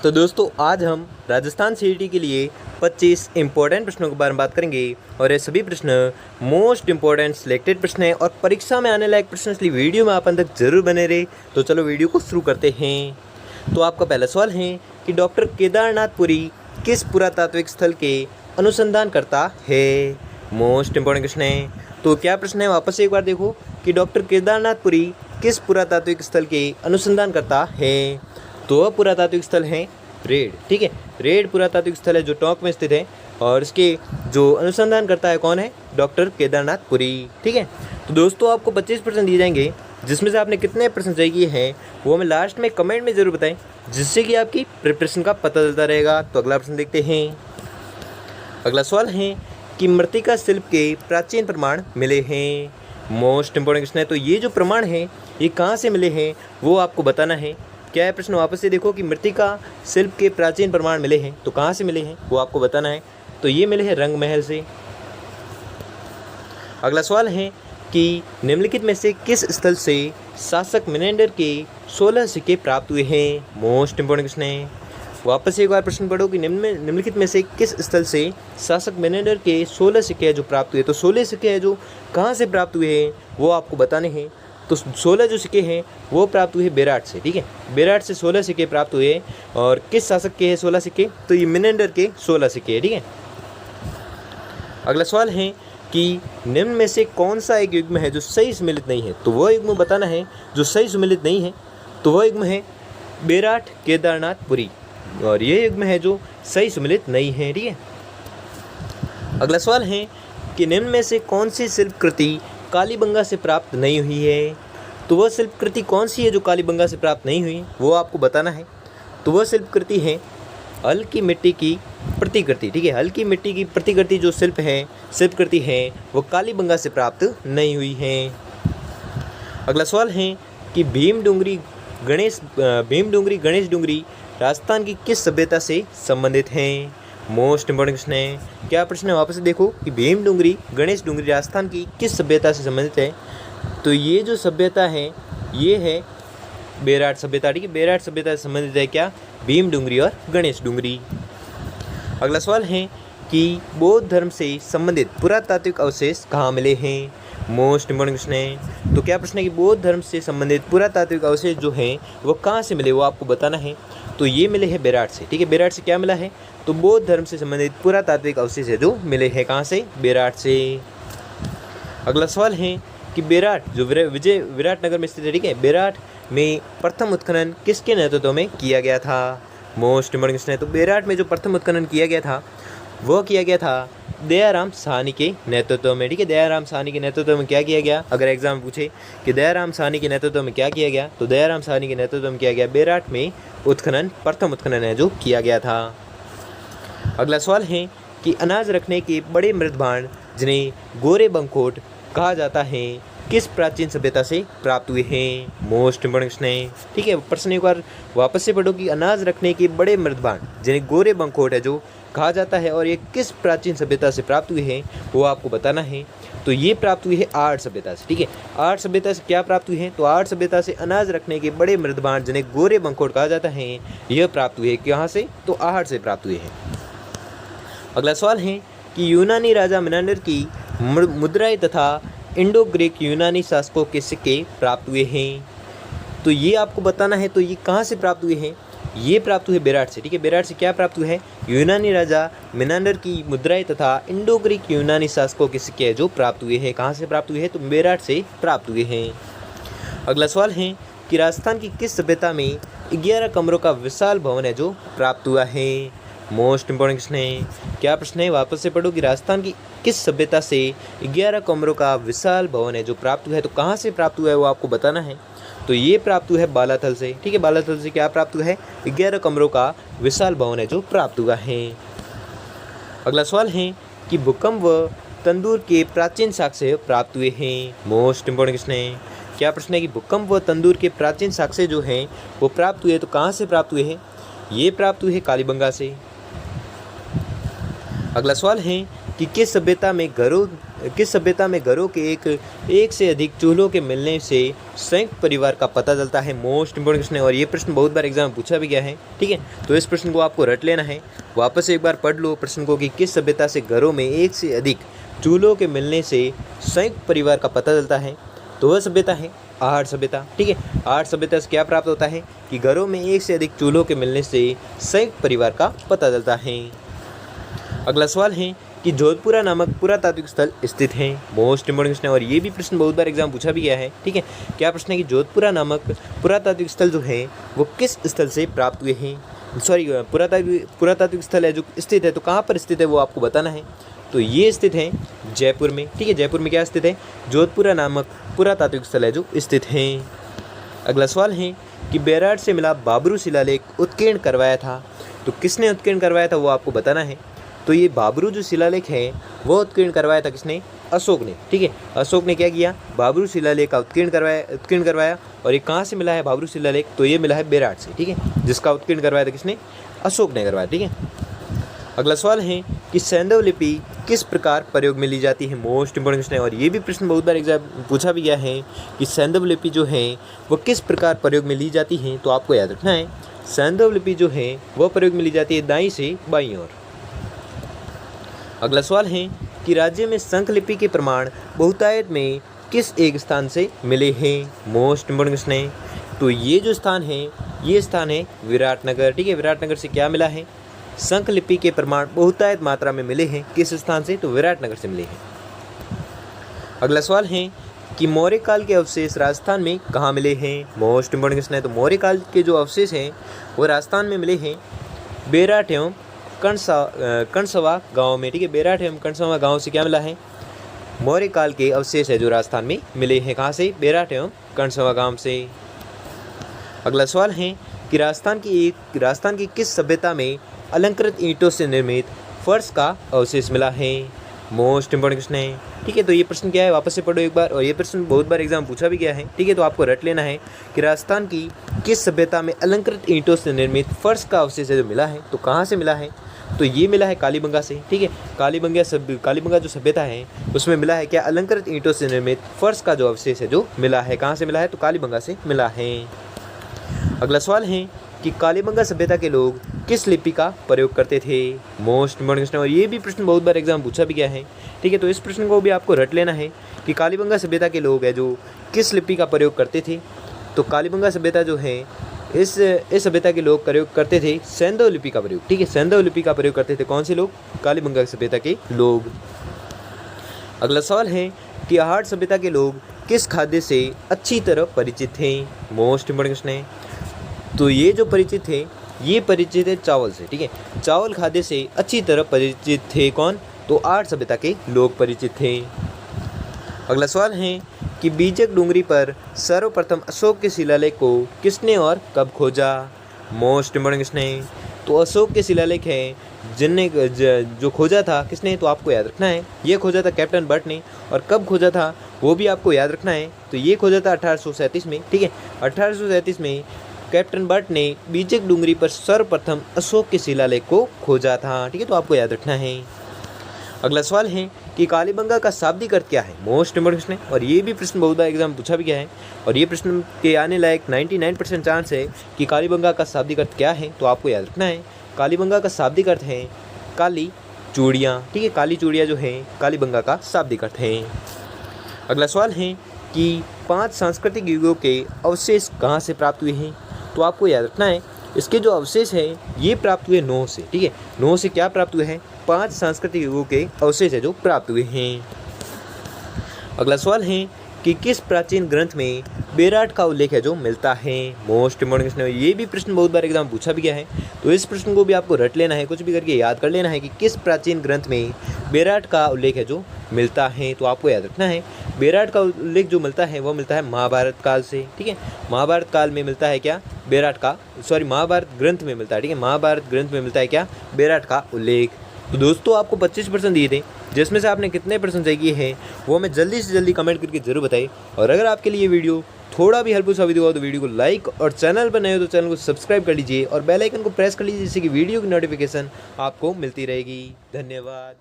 तो दोस्तों आज हम राजस्थान सीईटी के लिए 25 इंपॉर्टेंट प्रश्नों के बारे में बात करेंगे और ये सभी प्रश्न मोस्ट इंपॉर्टेंट सिलेक्टेड प्रश्न हैं और परीक्षा में आने लायक प्रश्न, इसलिए वीडियो में आप अंत तक जरूर बने रहे। तो चलो वीडियो को शुरू करते हैं। तो आपका पहला सवाल है कि डॉक्टर केदारनाथपुरी किस पुरातात्विक स्थल के अनुसंधान करता है। मोस्ट इंपॉर्टेंट क्वेश्चन है। तो क्या प्रश्न है, वापस एक बार देखो कि डॉक्टर केदारनाथपुरी किस पुरातात्विक स्थल के अनुसंधान करता है। तो वह पुरातात्विक स्थल है रेड। ठीक है, रेड पुरातात्विक स्थल है जो टोंक में स्थित है और इसके जो अनुसंधान करता है कौन है, डॉक्टर केदारनाथपुरी। ठीक है, तो दोस्तों आपको 25% दिए जाएंगे, जिसमें से आपने कितने प्रश्न सही किए हैं वो हमें लास्ट में कमेंट में ज़रूर बताएं, जिससे कि आपकी प्रिपरेशन का पता चलता रहेगा। तो अगला प्रश्न देखते हैं। अगला सवाल है कि मृत्तिका शिल्प के प्राचीन प्रमाण मिले हैं। मोस्ट इंपॉर्टेंट क्वेश्चन है। तो ये जो प्रमाण है ये कहाँ से मिले हैं वो आपको बताना है। क्या है प्रश्न, वापस से देखो कि मृत्तिका शिल्प के प्राचीन प्रमाण मिले हैं, तो कहाँ से मिले हैं वो आपको बताना है। तो ये मिले हैं रंग महल से। अगला सवाल है कि निम्नलिखित में से किस स्थल से शासक मिनेंडर के 16 सिक्के प्राप्त हुए हैं। मोस्ट इंपॉर्टेंट क्वेश्चन है। वापस एक बार प्रश्न पढ़ो कि निम्नलिखित में से किस स्थल से शासक मिनेंडर के 16 सिक्के जो प्राप्त हुए। तो 16 सिक्के हैं जो कहाँ से प्राप्त हुए हैं वो आपको बताने हैं। तो 16 जो सिक्के हैं वो प्राप्त हुए बेराट से। ठीक है, बेराट से 16 सिक्के प्राप्त हुए और किस शासक के हैं 16 सिक्के, तो ये मिनेंडर के 16 सिक्के हैं। ठीक है, अगला सवाल है कि निम्न में से कौन सा एक युग्म है जो सही सम्मिलित नहीं है। तो वह युग्म बताना है जो सही सम्मिलित नहीं है। तो वह युग्म है बेराट केदारनाथपुरी और ये युग्म है जो सही सम्मिलित नहीं है। ठीक है, अगला सवाल है कि निम्न में से कौन सी शिल्प कृति कालीबंगा से प्राप्त नहीं हुई है। तो वह शिल्प कृति कौन सी है जो कालीबंगा से प्राप्त नहीं हुई वो आपको बताना है। तो वह शिल्प कृति है हल्की मिट्टी की प्रतिकृति। ठीक है, हल्की मिट्टी की प्रतिकृति जो शिल्प कृति है वो कालीबंगा से प्राप्त नहीं हुई है। अगला सवाल है कि भीम डूंगरी गणेश डूंगरी राजस्थान की किस सभ्यता से संबंधित हैं। मोस्ट इंपॉर्टेंट क्वेश्चन है। क्या प्रश्न है, वापस से देखो कि भीम डूंगरी गणेश डूंगरी राजस्थान की किस सभ्यता से संबंधित है। तो ये जो सभ्यता है ये है बेराट सभ्यता। ठीक है, बेराट सभ्यता से संबंधित है क्या, भीम डूंगरी और गणेश डूंगरी। अगला सवाल है कि बौद्ध धर्म से संबंधित पुरातात्विक अवशेष कहाँ मिले हैं। मोस्ट इंपॉर्टेंट क्वेश्चन है। तो क्या प्रश्न है कि बौद्ध धर्म से संबंधित पुरातात्विक अवशेष जो हैं वो कहाँ से मिले वो आपको बताना है। तो ये मिले हैं बेराट से। ठीक है, बेराट से क्या मिला है, तो बौद्ध धर्म से संबंधित पुरातात्विक अवशेष है जो मिले हैं कहाँ से, बेराट से। अगला सवाल है कि बेराट जो विराटनगर में स्थित है, ठीक है, बेराट में प्रथम उत्खनन किसके नेतृत्व में किया गया था। मोस्ट इंपॉर्टेंट क्वेश्चन है। तो बेराट में जो प्रथम उत्खनन किया गया था वो किया गया था दयाराम साहनी के नेतृत्व में। ठीक है, दयाराम साहनी के नेतृत्व में क्या किया गया, अगर एग्जाम पूछे कि दयाराम साहनी के नेतृत्व में क्या किया गया, तो दयाराम साहनी के नेतृत्व में किया गया बेराट में उत्खनन, प्रथम उत्खनन है जो किया गया था। अगला सवाल है कि अनाज रखने के बड़े मृद भांड जिन्हें गोरे बंकोट कहा जाता है किस प्राचीन सभ्यता से प्राप्त हुए हैं। मोस्ट इंपॉर्टेंट क्वेश्चन है। ठीक है, प्रश्न एक बार वापस से पढ़ो कि अनाज रखने के बड़े मृद भांड जिन्हें गोरे बंकोट है जो कहा जाता है और ये किस प्राचीन सभ्यता से प्राप्त हुए हैं वो आपको बताना है। तो ये प्राप्त हुई है आर्य सभ्यता से। ठीक है, आर्य सभ्यता से क्या प्राप्त हुई है, तो आर्य सभ्यता से अनाज रखने के बड़े मृद भांड जिन्हें गोरे बंकोट कहा जाता है यह प्राप्त हुए कहाँ से, तो आहार से प्राप्त हुए हैं। अगला सवाल है कि यूनानी राजा मिनांडर की मुद्राएं तथा इंडो ग्रीक यूनानी शासकों के सिक्के प्राप्त हुए हैं। तो ये आपको बताना है। तो ये कहाँ से प्राप्त हुए हैं, ये प्राप्त हुए बेराट से। ठीक है, बेराट से क्या प्राप्त हुए हैं, यूनानी राजा मिनांडर की मुद्राएं तथा इंडो ग्रीक यूनानी शासकों के सिक्के जो प्राप्त हुए हैं, कहाँ से प्राप्त हुए हैं, तो बेराट से प्राप्त हुए हैं। अगला सवाल है कि राजस्थान की किस सभ्यता में 11 कमरों का विशाल भवन है जो प्राप्त हुआ है। मोस्ट इंपॉर्टेंट क्वेश्चन है। क्या प्रश्न है, वापस से पढ़ो कि राजस्थान की किस सभ्यता से 11 कमरों का विशाल भवन है जो प्राप्त हुआ है। तो कहाँ से प्राप्त हुआ है वो आपको बताना है। तो ये प्राप्त हुआ है बालाथल से। ठीक है, बालाथल से क्या प्राप्त हुआ है, 11 कमरों का विशाल भवन है जो प्राप्त हुआ है। अगला सवाल है कि भूकंप व तंदूर के प्राचीन साक्ष्य प्राप्त हुए हैं। मोस्ट इंपॉर्टेंट क्वेश्चन है। क्या प्रश्न है कि भूकंप व तंदूर के प्राचीन साक्ष्य जो हैं वो प्राप्त हुए, तो कहाँ से प्राप्त हुए हैं, ये प्राप्त हुए कालीबंगा से। अगला सवाल है कि किस सभ्यता में किस सभ्यता में घरों के एक से अधिक चूल्हों के मिलने से संयुक्त परिवार का पता चलता है? मोस्ट इंपॉर्टेंट क्वेश्चन है और ये प्रश्न बहुत बार एग्जाम में पूछा भी गया है। ठीक है, तो इस प्रश्न को आपको रट लेना है। वापस एक बार पढ़ लो प्रश्न को कि किस सभ्यता से घरों में एक से अधिक चूल्हों के मिलने से संयुक्त परिवार का पता चलता है? तो वह सभ्यता है आहट सभ्यता। ठीक है, आहट सभ्यता से क्या प्राप्त होता है कि घरों में एक से अधिक चूल्हों के मिलने से संयुक्त परिवार का पता चलता है। अगला सवाल है कि जोधपुरा नामक पुरातात्विक स्थल स्थित है? मोस्ट इंपॉर्टेंट क्वेश्चन है और ये भी प्रश्न बहुत बार एग्जाम पूछा भी गया है। ठीक है, क्या प्रश्न है कि जोधपुरा नामक पुरातात्विक स्थल जो है वो किस स्थल से प्राप्त हुए हैं? सॉरी, पुरातात्विक स्थल है जो स्थित है, तो कहाँ पर स्थित है वो आपको बताना है। तो ये स्थित है जयपुर में। ठीक है, जयपुर में क्या स्थित है? जोधपुरा नामक पुरातात्विक स्थल है जो स्थित है। अगला सवाल है कि बेराट से मिला बाबरू शिलालेख उत्कीर्ण करवाया था? तो किसने उत्कीर्ण करवाया था वो आपको बताना है। तो ये बाबरू जो शिलालेख है वो उत्कीर्ण करवाया था किसने? अशोक ने। ठीक है, अशोक ने क्या किया? बाबरू शिलालेख का उत्कीर्ण करवाया। और ये कहाँ से मिला है बाबरू शिलालेख? तो ये मिला है बेराट से। ठीक है, जिसका उत्कीर्ण करवाया था किसने? अशोक ने करवाया। ठीक है, अगला सवाल है कि सैंधव लिपि किस प्रकार प्रयोग में ली जाती है? मोस्ट इंपॉर्टेंट क्वेश्चन है और ये भी प्रश्न बहुत बार एग्जाम पूछा भी गया है कि सैंधव लिपि जो है वो किस प्रकार प्रयोग में ली जाती है। तो आपको याद रखना है सैंधव लिपि जो है वह प्रयोग में ली जाती है दाईं से बाईं ओर। अगला सवाल है कि राज्य में शंख लिपि के प्रमाण बहुतायत में किस एक स्थान से मिले हैं? मोस्ट इंपॉर्टेंट क्वेश्चन है। तो ये जो स्थान है ये स्थान है विराटनगर। ठीक है, विराटनगर से क्या मिला है? शंख लिपि के प्रमाण बहुतायत मात्रा में मिले हैं। किस स्थान से? तो विराटनगर से मिले हैं। अगला सवाल है कि मौर्य काल के अवशेष राजस्थान में कहाँ मिले हैं? मोस्ट इंपॉर्टेंट क्वेश्चन है। तो मौर्य काल के जो अवशेष हैं वो राजस्थान में मिले हैं बेराट एवं कणसवा गांव में। ठीक है, बेराट एवं कणसवा गांव से क्या मिला है? मौर्य काल के अवशेष है जो राजस्थान में मिले हैं। कहाँ से? बेराट एवं कणसवा गांव से। अगला सवाल है कि राजस्थान की किस सभ्यता में अलंकृत ईंटों से निर्मित फर्श का अवशेष मिला है? मोस्ट इंपॉर्टेंट क्वेश्चन है। ठीक है, तो ये प्रश्न क्या है वापस से पढ़ो एक बार। और ये प्रश्न बहुत बार एग्जाम पूछा भी गया है। ठीक है, तो आपको रट लेना है कि राजस्थान की किस सभ्यता में अलंकृत ईंटों से निर्मित फर्श का अवशेष है जो मिला है? तो कहाँ से मिला है? तो ये मिला है कालीबंगा से। ठीक है, कालीबंगा जो सभ्यता है उसमें मिला है क्या? अलंकृत ईंटों से निर्मित फर्श का जो अवशेष है जो मिला है। कहाँ से मिला है? तो कालीबंगा से मिला है। अगला सवाल है कि कालीबंगा सभ्यता के लोग किस लिपि का प्रयोग करते थे? मोस्ट इंपॉर्टेंट क्वेश्चन और ये भी प्रश्न बहुत बार एग्जाम पूछा भी गया है। ठीक है, तो इस प्रश्न को भी आपको रट लेना है कि कालीबंगा सभ्यता के लोग है जो किस लिपि का प्रयोग करते थे। तो कालीबंगा सभ्यता जो है इस सभ्यता के लोग प्रयोग करते थे सैंधव लिपि का प्रयोग। ठीक है, सैंधव लिपि का प्रयोग करते थे कौन से लोग? कालीबंगा सभ्यता के लोग। अगला सवाल है कि आहट सभ्यता के लोग किस खाद्य से अच्छी तरह परिचित थे? मोस्ट इंपॉर्टेंट क्वेश्चन है। तो ये जो परिचित थे ये परिचित है चावल से। ठीक है, चावल खाद्य से अच्छी तरह परिचित थे कौन? तो आहट सभ्यता के लोग परिचित थे। अगला सवाल है कि बीजक डूंगरी पर सर्वप्रथम अशोक के शिलालेख को किसने और कब खोजा? मोस्ट इंपॉर्टेंट क्वेश्चन है। तो अशोक के शिलालेख है जिनने जो खोजा था किसने? तो आपको याद रखना है ये खोजा था कैप्टन बट ने। और कब खोजा था वो भी आपको याद रखना है। तो ये खोजा था 1837 में। ठीक है, 1837 में कैप्टन बट ने बीजक डूंगरी पर सर्वप्रथम अशोक के शिलालेख को खोजा था। ठीक है, तो आपको याद रखना है। अगला सवाल है कि कालीबंगा का शाब्दिक अर्थ क्या है? मोस्ट इंपॉर्टेंट क्वेश्चन है और ये भी प्रश्न बहुत बार एग्जाम पूछा भी गया है। और ये प्रश्न के आने लायक 99% चांस है कि कालीबंगा का शाब्दिक अर्थ क्या है। तो आपको याद रखना है कालीबंगा का शाब्दिक अर्थ है काली चूड़ियाँ। ठीक है, काली चूड़ियाँ जो है कालीबंगा का शाब्दिक अर्थ है। अगला सवाल है कि 5 सांस्कृतिक युगों के अवशेष कहाँ से प्राप्त हुए हैं? तो आपको याद रखना है इसके जो अवशेष हैं ये प्राप्त हुए नौ से। ठीक है, नौ से क्या प्राप्त हुए हैं? 5 सांस्कृतिक युगों के अवशेष है जो प्राप्त हुए हैं। अगला सवाल है कि किस प्राचीन ग्रंथ में बेराट का उल्लेख है जो मिलता है? मोस्ट इंपॉर्टेंट क्वेश्चन है। ये भी प्रश्न बहुत बार एग्जाम पूछा भी गया है। तो इस प्रश्न को भी आपको रट लेना है, कुछ भी करके याद कर लेना है कि किस प्राचीन ग्रंथ में बेराट का उल्लेख है जो मिलता है। तो आपको याद रखना है बेराट का उल्लेख जो मिलता है वो मिलता है महाभारत काल से। ठीक है, महाभारत काल में मिलता है क्या? महाभारत ग्रंथ में मिलता है। ठीक है, महाभारत ग्रंथ में मिलता है क्या? बेराट का उल्लेख। तो दोस्तों आपको 25% दिए थे, जिसमें से आपने कितने परसेंट सही किए हैं वो हमें जल्दी से जल्दी कमेंट करके जरूर बताइए। और अगर आपके लिए ये वीडियो थोड़ा भी हेल्पफुल साबित हुआ तो वीडियो को लाइक और चैनल पर नए हो तो चैनल को सब्सक्राइब कर लीजिए और बेल आइकन को प्रेस कर लीजिए जिससे कि वीडियो की नोटिफिकेशन आपको मिलती रहेगी। धन्यवाद।